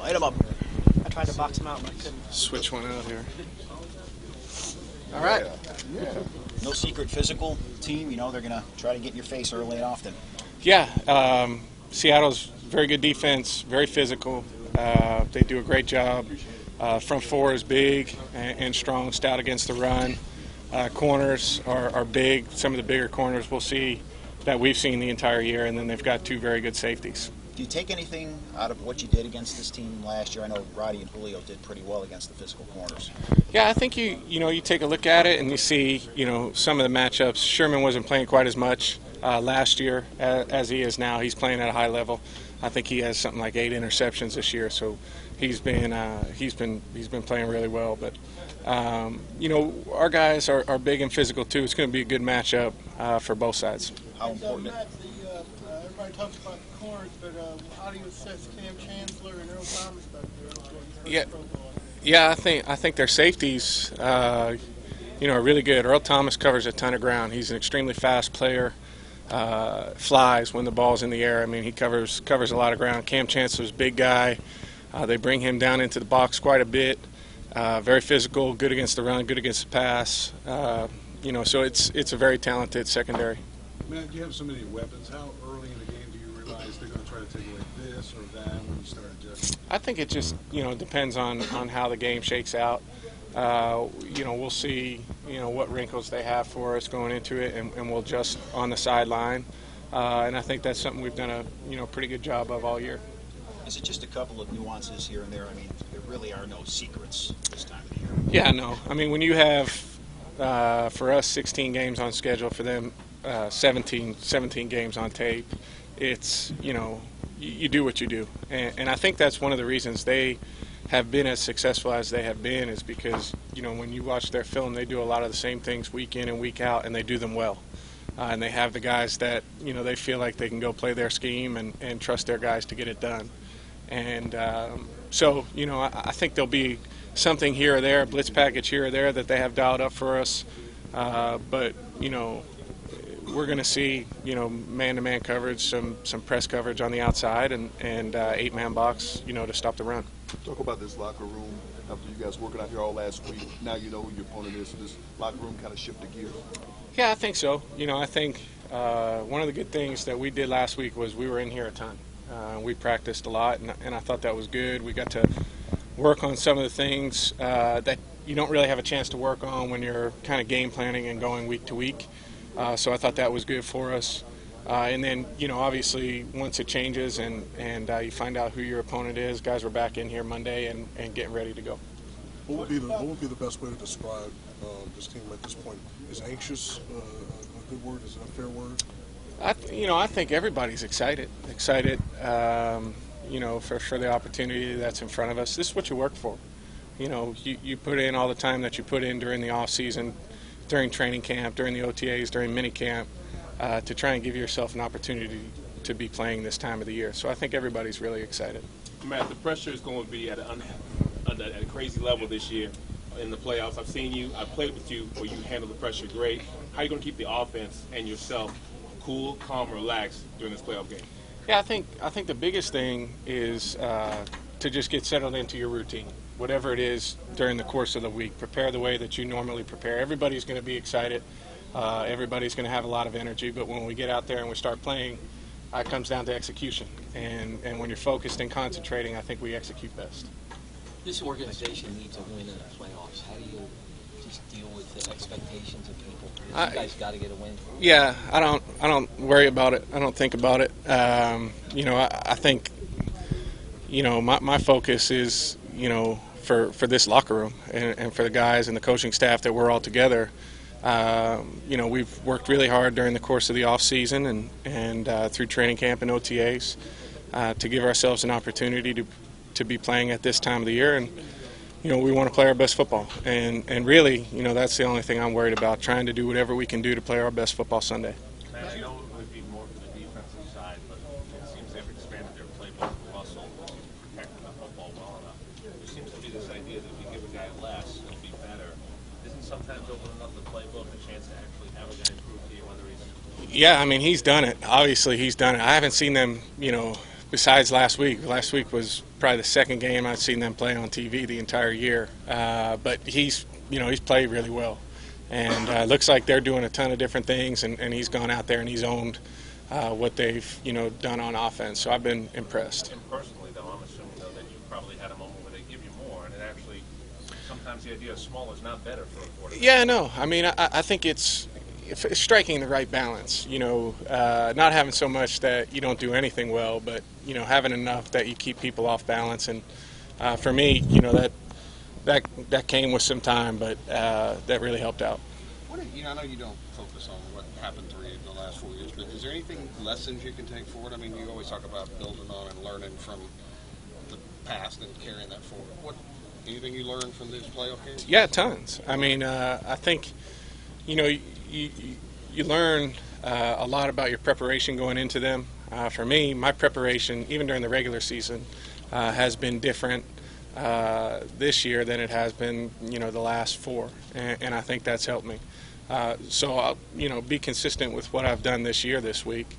Light him up. I tried to box him out, but I couldn't. Switch one out here. All right. Yeah. No secret physical team. You know, they're going to try to get in your face early and often. Yeah. Seattle's very good defense, very physical. They do a great job. Front four is big and strong, stout against the run. Corners are big. Some of the bigger corners we'll see that we've seen the entire year, and then they've got two very good safeties. Do you take anything out of what you did against this team last year? I know Roddy and Julio did pretty well against the physical corners. Yeah, I think you take a look at it and you see some of the matchups. Sherman wasn't playing quite as much last year as he is now. He's playing at a high level. I think he has something like 8 interceptions this year, so he's been playing really well. But our guys are big and physical too. It's going to be a good matchup for both sides. How important? Matt, everybody talks about the corners, but how do you assess Cam Chancellor and Earl Thomas back there? Yeah, I think their safeties, are really good. Earl Thomas covers a ton of ground. He's an extremely fast player. Flies when the ball's in the air. I mean, he covers a lot of ground. Cam Chancellor's a big guy. They bring him down into the box quite a bit. Very physical, good against the run, good against the pass. So it's a very talented secondary. Matt, you have so many weapons. How early in the game do you realize they're going to try to take away this or that when you start adjusting? I think it just depends on how the game shakes out. We'll see what wrinkles they have for us going into it, and we'll adjust on the sideline. And I think that's something we've done a pretty good job of all year. Is it just a couple of nuances here and there? I mean, there really are no secrets this time of the year. Yeah, no. I mean, when you have for us 16 games on schedule, for them 17 games on tape, it's you do what you do, and I think that's one of the reasons they have been as successful as they have been, is because when you watch their film, they do a lot of the same things week in and week out, and they do them well. And they have the guys that they feel like they can go play their scheme and trust their guys to get it done. And so I think there'll be something here or there, a blitz package here or there that they have dialed up for us. But we're going to see man-to-man coverage, some press coverage on the outside, and 8-man box to stop the run. Talk about this locker room after you guys working out here all last week. Now you know who your opponent is. So this locker room kind of shifted gears. Yeah, I think so. I think one of the good things that we did last week was we were in here a ton. We practiced a lot, and I thought that was good. We got to work on some of the things that you don't really have a chance to work on when you're kind of game planning and going week to week. So I thought that was good for us. And then, obviously, once it changes and you find out who your opponent is, guys were back in here Monday and getting ready to go. What would be the best way to describe this team at this point? Is anxious a good word? Is it a fair word? I think everybody's excited for the opportunity that's in front of us. This is what you work for. You put in all the time that you put in during the off season, during training camp, during the OTAs, during mini camp, to try and give yourself an opportunity to be playing this time of the year. So I think everybody's really excited. Matt, the pressure is going to be at a crazy level this year in the playoffs. I've seen you, I've played with you where you handle the pressure great. How are you going to keep the offense and yourself cool, calm, relaxed during this playoff game? Yeah, I think the biggest thing is to just get settled into your routine, whatever it is during the course of the week. Prepare the way that you normally prepare. Everybody's going to be excited. Everybody's going to have a lot of energy, but when we get out there and we start playing, it comes down to execution. And when you're focused and concentrating, I think we execute best. This organization needs a win in the playoffs. How do you just deal with the expectations of people? You guys got to get a win. Yeah, I don't worry about it. I don't think about it. I think my focus is for this locker room and for the guys and the coaching staff that we're all together. We've worked really hard during the course of the off season and through training camp and OTAs to give ourselves an opportunity to be playing at this time of the year, and we want to play our best football, and really that's the only thing I'm worried about, trying to do whatever we can do to play our best football Sunday. Matt, I know it would be more for the defensive side, but it seems they've expanded their playbook muscle to protect the football well enough. There seems to be this idea that if you give a guy less, he'll be better. Isn't sometimes opening up the playbook a chance to actually have a guy improve to you, whether he's... Yeah, I mean, he's done it. Obviously, he's done it. I haven't seen them, besides last week. Last week was probably the second game I've seen them play on TV the entire year. But he's played really well, and looks like they're doing a ton of different things. And he's gone out there and he's owned what they've done on offense. So I've been impressed. And personally, though, I'm assuming though that you probably had a moment where they give you more, and it actually sometimes the idea of small is not better for a quarterback. Yeah, no. I mean, I think it's striking the right balance. Not having so much that you don't do anything well, but having enough that you keep people off balance. And for me, that came with some time, but that really helped out. I know you don't focus on what happened in the last 4 years, but is there anything lessons you can take forward? I mean, you always talk about building on and learning from the past and carrying that forward. Anything you learned from these playoff games? Yeah, tons. I mean, I think you learn a lot about your preparation going into them. For me, my preparation, even during the regular season, has been different this year than it has been, the last 4, and I think that's helped me. So I'll, be consistent with what I've done this year, this week.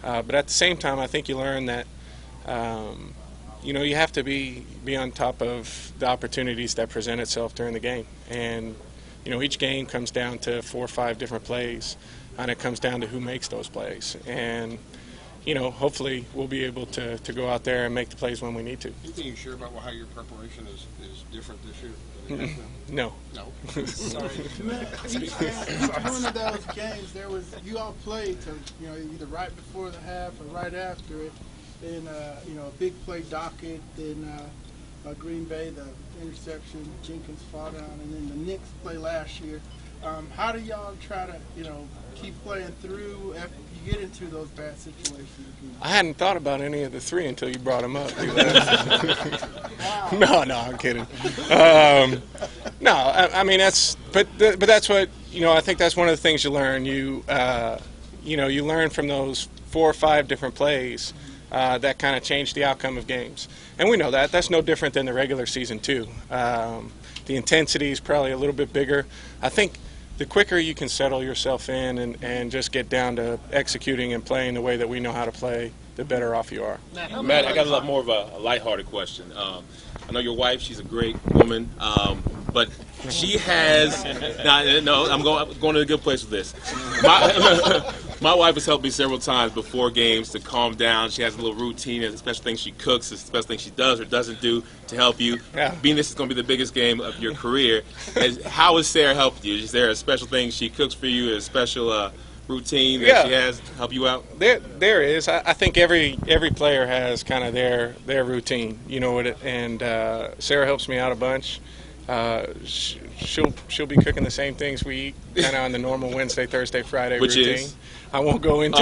But at the same time, I think you learn that, you have to be on top of the opportunities that present itself during the game. And, each game comes down to 4 or 5 different plays, and it comes down to who makes those plays. And, hopefully we'll be able to go out there and make the plays when we need to. Anything you sure about how your preparation is different this year? No. No. Sorry. Each one of those games, you all played to, either right before the half or right after it. Then, a big play docket. Then Green Bay, the interception, Jenkins fall down, and then the Knicks play last year. How do y'all try to, keep playing through after you get into those bad situations? I hadn't thought about any of the 3 until you brought them up. Wow. No, I'm kidding. No, I mean but that's what I think that's one of the things you learn. You learn from those 4 or 5 different plays that kind of change the outcome of games, and we know that. That's no different than the regular season too. The intensity is probably a little bit bigger. I think the quicker you can settle yourself in and just get down to executing and playing the way that we know how to play, the better off you are. Matt, I got a lot more of a lighthearted question. I know your wife; she's a great woman, but she has. No, I'm going to a good place with this. My wife has helped me several times before games to calm down. She has a little routine, and special things she cooks, special things she does or doesn't do to help you. Yeah. Being this is going to be the biggest game of your career, how has Sarah helped you? Is there a special thing she cooks for you, a special routine that she has to help you out? There is. I think every player has kind of their routine, and Sarah helps me out a bunch. She'll be cooking the same things we eat kind of on the normal Wednesday, Thursday, Friday Which routine. is? I won't go into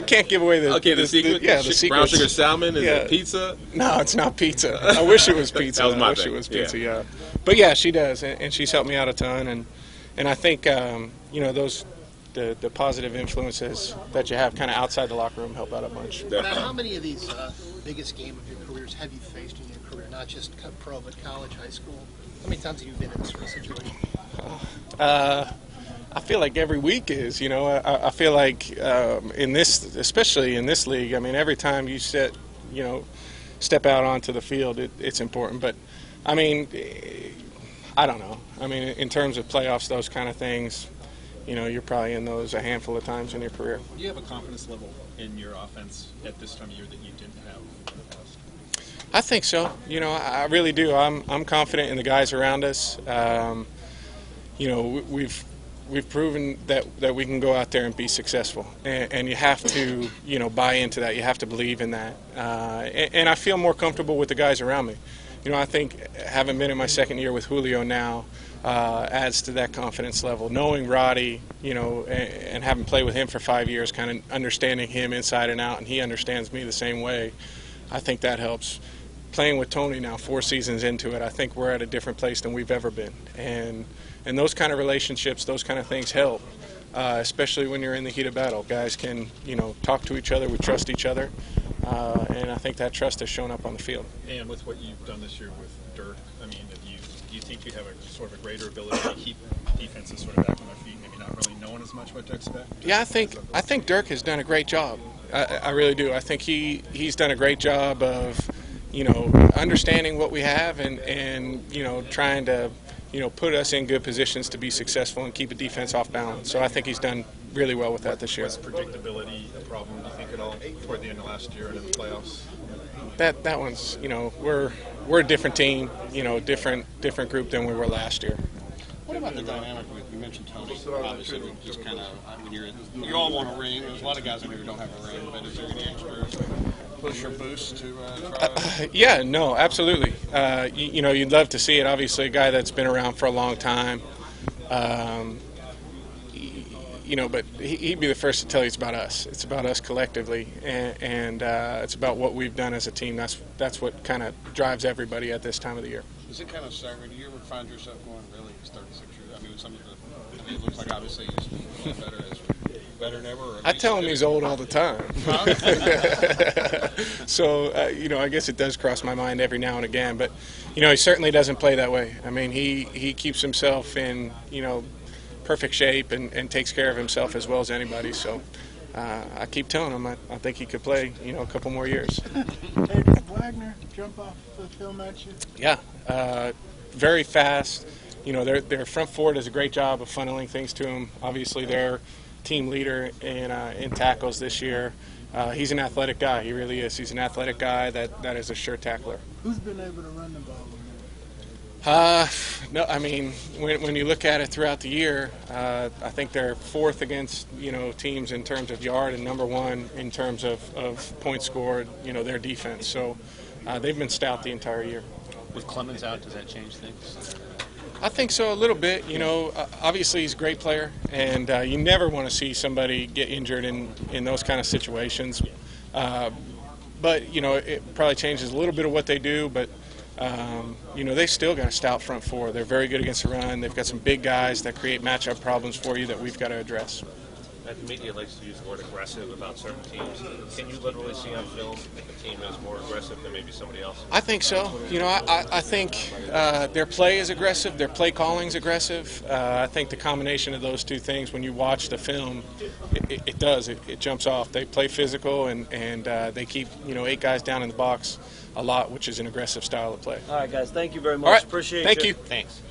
can't give away the the secret. the secret. Brown sugar salmon is it pizza? No, it's not pizza. I wish it was pizza. That was my I wish thing. it was pizza. Yeah. But yeah, she does, and she's helped me out a ton, and I think those. The positive influences that you have kind of outside the locker room help out a bunch. Now, how many of these biggest game of your careers have you faced in your career, not just pro, but college, high school? How many times have you been in this sort of situation? I feel like every week is, I feel like especially in this league, I mean, every time you step out onto the field, it's important. But, I mean, I don't know. I mean, in terms of playoffs, those kind of things, you're probably in those a handful of times in your career. Do you have a confidence level in your offense at this time of year that you didn't have in the past? I think so. I really do. I'm confident in the guys around us. We've proven that we can go out there and be successful, and you have to buy into that. You have to believe in that. And I feel more comfortable with the guys around me. I think having been in my second year with Julio now adds to that confidence level. Knowing Roddy, and having played with him for 5 years, kind of understanding him inside and out, and he understands me the same way, I think that helps. Playing with Tony now 4 seasons into it, I think we're at a different place than we've ever been. And those kind of relationships, those kind of things help, especially when you're in the heat of battle. Guys can, talk to each other, we trust each other, and I think that trust has shown up on the field. And with what you've done this year with Dirk, I mean, do you think you have a sort of a greater ability to keep defenses sort of back on their feet, maybe not really knowing as much what to expect? Yeah, I think Dirk has done a great job. I really do. I think he's done a great job of, understanding what we have and trying to, put us in good positions to be successful and keep a defense off balance. So I think he's done really well with that this year. Was predictability a problem, do you think, at all toward the end of last year and in the playoffs? That one's, we're a different team, different group than we were last year. What about the dynamic with, you mentioned Tony, obviously, just kind of, you all want a ring. There's a lot of guys in here who don't have a ring, but is there any extra push or boost to try? Yeah, no, absolutely. You'd love to see it. Obviously, a guy that's been around for a long time. But he'd be the first to tell you it's about us. It's about us collectively, and it's about what we've done as a team. That's what kind of drives everybody at this time of the year. Is it kind of staggering? Do you ever find yourself going, really, he's 36 years? I mean, it looks like obviously he's better than ever. I tell him he's old all the time. So, I guess it does cross my mind every now and again. But, he certainly doesn't play that way. I mean, he keeps himself in, perfect shape and takes care of himself as well as anybody. So I keep telling him I think he could play, a couple more years. Hey, did Wagner jump off the film at you? Yeah, very fast. Their front four does a great job of funneling things to him. Obviously, they're team leader in tackles this year. He's an athletic guy. He really is. He's an athletic guy that is a sure tackler. Who's been able to run the ball? No, I mean, when you look at it throughout the year, I think they're fourth against, teams in terms of yard and number one in terms of points scored, their defense. So they've been stout the entire year. With Clemens out, does that change things? I think so, a little bit. Obviously he's a great player, and you never want to see somebody get injured in those kind of situations. But, it probably changes a little bit of what they do, but they still got a stout front four. They're very good against the run. They've got some big guys that create matchup problems for you that we've got to address. The media likes to use the word aggressive about certain teams. Can you literally see on film if a team is more aggressive than maybe somebody else? I think so. I think their play is aggressive. Their play calling is aggressive. I think the combination of those two things, when you watch the film, it does. It jumps off. They play physical, and they keep 8 guys down in the box a lot, which is an aggressive style of play. All right, guys. Thank you very much. All right. Appreciate Thank you. you. Thanks.